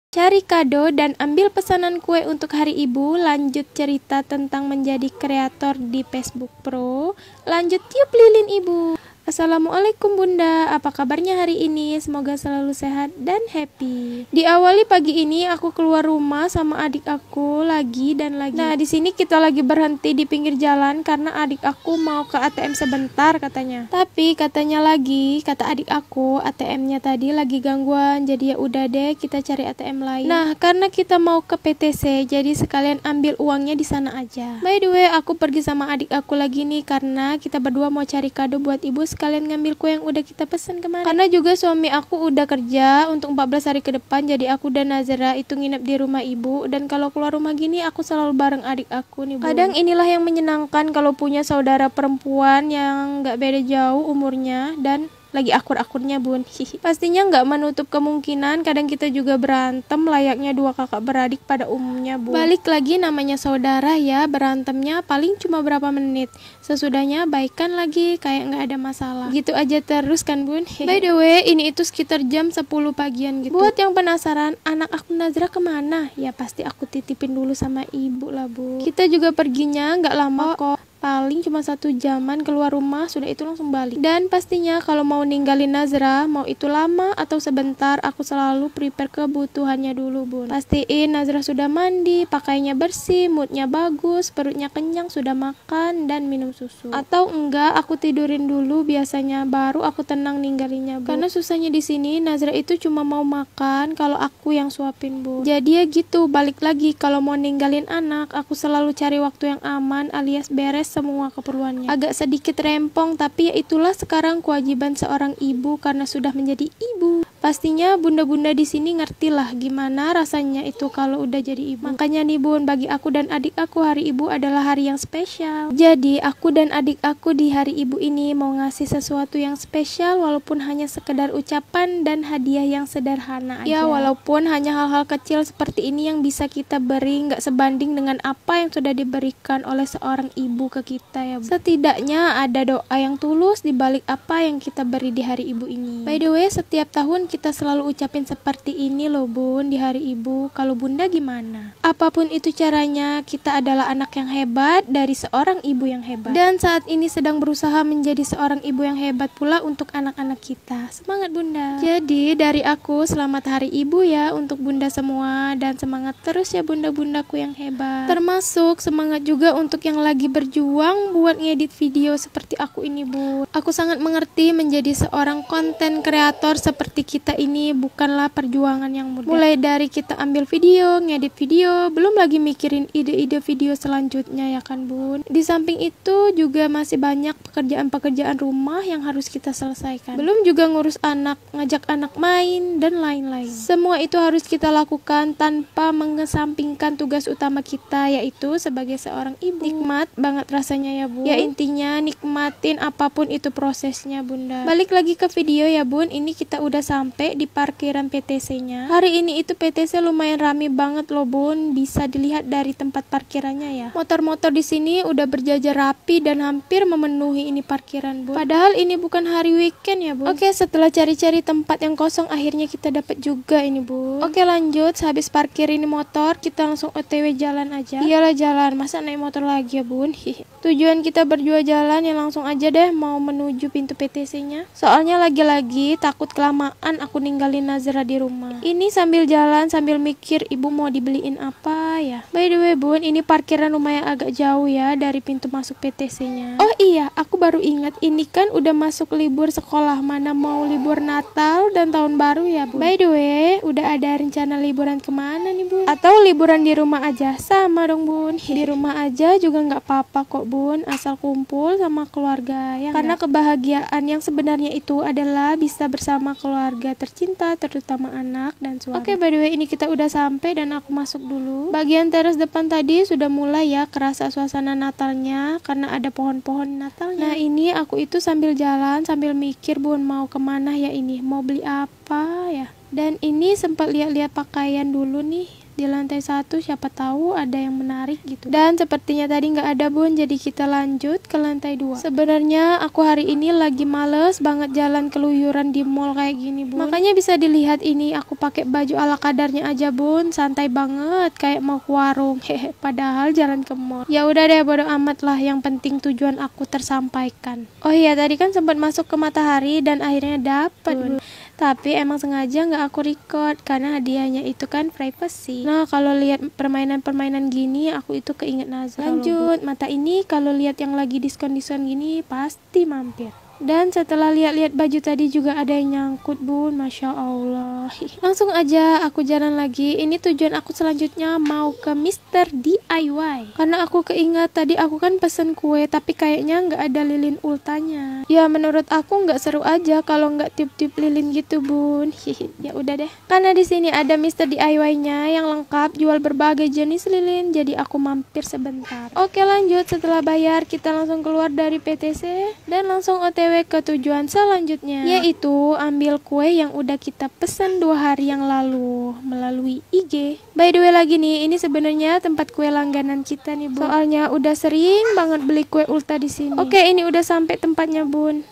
Cari kado dan ambil pesanan kue untuk Hari Ibu. Lanjut cerita tentang menjadi kreator di Facebook Pro. Lanjut tiup lilin ibu. Assalamualaikum Bunda, apa kabarnya hari ini? Semoga selalu sehat dan happy. Diawali pagi ini aku keluar rumah sama adik aku lagi. Nah, di sini kita lagi berhenti di pinggir jalan karena adik aku mau ke ATM sebentar katanya. Tapi katanya lagi, kata adik aku, ATM-nya tadi lagi gangguan. Jadi ya udah deh, kita cari ATM lain. Nah, karena kita mau ke PTC, jadi sekalian ambil uangnya di sana aja. By the way, aku pergi sama adik aku lagi nih karena kita berdua mau cari kado buat ibu, sekalian ngambil kue yang udah kita pesan kemarin. Karena juga suami aku udah kerja untuk 14 hari ke depan, jadi aku dan Nazra itu nginep di rumah ibu. Dan kalau keluar rumah gini aku selalu bareng adik aku nih, Bu. Kadang inilah yang menyenangkan kalau punya saudara perempuan yang gak beda jauh umurnya dan lagi akur-akurnya, Bun. Pastinya nggak menutup kemungkinan kadang kita juga berantem layaknya dua kakak beradik pada umumnya, Bun. Balik lagi, namanya saudara ya, berantemnya paling cuma berapa menit, sesudahnya baikan lagi kayak nggak ada masalah. Gitu aja terus kan, Bun. By the way, ini itu sekitar jam 10 pagian gitu. Buat yang penasaran, anak aku Nazra kemana? Ya pasti aku titipin dulu sama ibu lah, Bu. Kita juga perginya nggak lama kok, paling cuma 1 jaman keluar rumah, sudah itu langsung balik. Dan pastinya kalau mau ninggalin Nazra, mau itu lama atau sebentar, aku selalu prepare kebutuhannya dulu, Bun. Pastiin Nazra sudah mandi, pakainya bersih, moodnya bagus, perutnya kenyang, sudah makan dan minum susu. Atau enggak, aku tidurin dulu biasanya, baru aku tenang ninggalinnya, Bun. Karena susahnya di sini Nazra itu cuma mau makan kalau aku yang suapin, Bun. Jadi ya gitu, balik lagi, kalau mau ninggalin anak, aku selalu cari waktu yang aman alias beres semua keperluannya. Agak sedikit rempong, tapi ya itulah sekarang kewajiban seorang ibu karena sudah menjadi ibu. Pastinya bunda-bunda di sini ngerti lah gimana rasanya itu kalau udah jadi ibu. Makanya nih, Bun, bagi aku dan adik aku hari ibu adalah hari yang spesial. Jadi aku dan adik aku di hari ibu ini mau ngasih sesuatu yang spesial, walaupun hanya sekedar ucapan dan hadiah yang sederhana aja. Ya walaupun hanya hal-hal kecil seperti ini yang bisa kita beri, nggak sebanding dengan apa yang sudah diberikan oleh seorang ibu ke kita ya, Bu. Setidaknya ada doa yang tulus di balik apa yang kita beri di hari ibu ini. By the way, setiap tahun kita selalu ucapin seperti ini loh, Bun, di hari ibu. Kalau Bunda gimana? Apapun itu caranya, kita adalah anak yang hebat dari seorang ibu yang hebat. Dan saat ini sedang berusaha menjadi seorang ibu yang hebat pula untuk anak-anak kita. Semangat, Bunda. Jadi dari aku, selamat hari ibu ya untuk Bunda semua, dan semangat terus ya bunda-bundaku yang hebat. Termasuk semangat juga untuk yang lagi berjuang buat ngedit video seperti aku ini, Bu. Aku sangat mengerti menjadi seorang konten kreator seperti kita ini bukanlah perjuangan yang mudah. Mulai dari kita ambil video, ngedit video, belum lagi mikirin ide-ide video selanjutnya ya kan, Bun. Di samping itu juga masih banyak pekerjaan-pekerjaan rumah yang harus kita selesaikan. Belum juga ngurus anak, ngajak anak main, dan lain-lain. Semua itu harus kita lakukan tanpa mengesampingkan tugas utama kita, yaitu sebagai seorang ibu. Nikmat banget rasanya ya, Bu. Ya intinya nikmatin apapun itu prosesnya, Bunda. Balik lagi ke video ya, Bun. Ini kita udah sampai di parkiran PTC-nya. Hari ini itu PTC lumayan rame banget loh, Bun. Bisa dilihat dari tempat parkirannya ya. Motor-motor di sini udah berjajar rapi dan hampir memenuhi ini parkiran, Bun. Padahal ini bukan hari weekend ya, Bun. Oke, setelah cari-cari tempat yang kosong, akhirnya kita dapat juga ini, Bun. Oke, lanjut. Habis parkir ini motor, kita langsung OTW jalan aja. Iyalah jalan, masa naik motor lagi ya, Bun. Tujuan kita berdua jalan ya, langsung aja deh mau menuju pintu PTC-nya. Soalnya lagi-lagi takut kelamaan aku ninggalin Nazra di rumah. Ini sambil jalan sambil mikir ibu mau dibeliin apa ya. By the way, Bun, ini parkiran lumayan agak jauh ya dari pintu masuk PTC-nya. Oh iya, aku baru ingat, ini kan udah masuk libur sekolah, mana mau libur Natal dan Tahun Baru ya, Bun. By the way, udah ada rencana liburan kemana nih, Bun? Atau liburan di rumah aja? Sama dong, Bun. Di rumah aja juga nggak apa-apa kok, Bun, asal kumpul sama keluarga ya. Karena kebahagiaan yang sebenarnya itu adalah bisa bersama keluarga tercinta, terutama anak dan suami. Oke, by the way, ini kita udah sampai dan aku masuk dulu. Bagian teras depan tadi sudah mulai ya kerasa suasana Natalnya karena ada pohon-pohon Natalnya. Nah, ini aku itu sambil jalan sambil mikir, Bun, mau kemana ya ini, mau beli apa ya. Dan ini sempat lihat-lihat pakaian dulu nih di lantai 1, siapa tahu ada yang menarik gitu. Dan sepertinya tadi nggak ada bun, jadi kita lanjut ke lantai 2. Sebenarnya aku hari ini lagi males banget jalan keluyuran di mall kayak gini bun. Makanya bisa dilihat ini aku pakai baju ala kadarnya aja bun, santai banget kayak mau ke warung. Hehe, padahal jalan ke mall. Ya udah deh, bodo amat lah, yang penting tujuan aku tersampaikan. Oh iya, tadi kan sempat masuk ke Matahari dan akhirnya dapat bun. Tapi emang sengaja nggak aku record karena hadiahnya itu kan privacy. Nah, kalau lihat permainan-permainan gini, aku itu keinget Nazar. Lanjut, mata ini kalau lihat yang lagi diskon-diskon gini pasti mampir. Dan setelah lihat-lihat baju tadi juga ada yang nyangkut bun, Masya Allah. Langsung aja aku jalan lagi. Ini tujuan aku selanjutnya mau ke Mr. DIY. Karena aku keingat tadi aku kan pesen kue tapi kayaknya nggak ada lilin ultanya. Ya menurut aku nggak seru aja kalau nggak tiup-tiup lilin gitu bun. Ya udah deh. Karena di sini ada Mr. DIY-nya yang lengkap jual berbagai jenis lilin, jadi aku mampir sebentar. Oke lanjut, setelah bayar kita langsung keluar dari PTC dan langsung OTW ke tujuan selanjutnya, yaitu ambil kue yang udah kita pesan 2 hari yang lalu melalui IG. By the way lagi nih, ini sebenarnya tempat kue langganan kita nih bun. Soalnya udah sering banget beli kue ulta di sini. Oke, ini udah sampai tempatnya bun.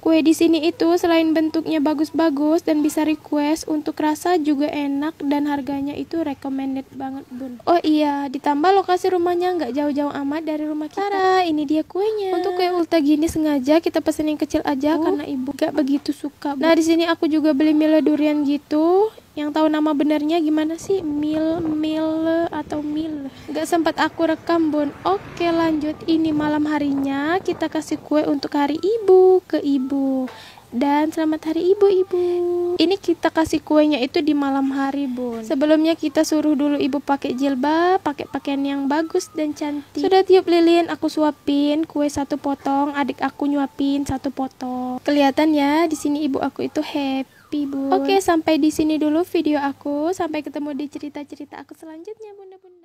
Kue di sini itu selain bentuknya bagus-bagus dan bisa request, untuk rasa juga enak dan harganya itu recommended banget bun. Oh iya, ditambah lokasi rumahnya nggak jauh-jauh amat dari rumah kita. Tara, ini dia kuenya. Untuk kue ulta gini sengaja kita pesen yang kecil aja karena ibu gak begitu suka bun. Nah di sini aku juga beli Milo durian gitu. Yang tahu nama benernya gimana sih? Mil atau mil? Gak sempat aku rekam bun. Oke lanjut, ini malam harinya kita kasih kue untuk hari ibu ke ibu. Dan selamat hari ibu-ibu. Ini kita kasih kuenya itu di malam hari bun. Sebelumnya kita suruh dulu ibu pakai jilbab, pakai pakaian yang bagus dan cantik. Sudah tiup lilin, aku suapin kue 1 potong, adik aku nyuapin 1 potong. Kelihatan ya di sini ibu aku itu happy bun. Oke, sampai di sini dulu video aku. Sampai ketemu di cerita-cerita aku selanjutnya bunda-bunda.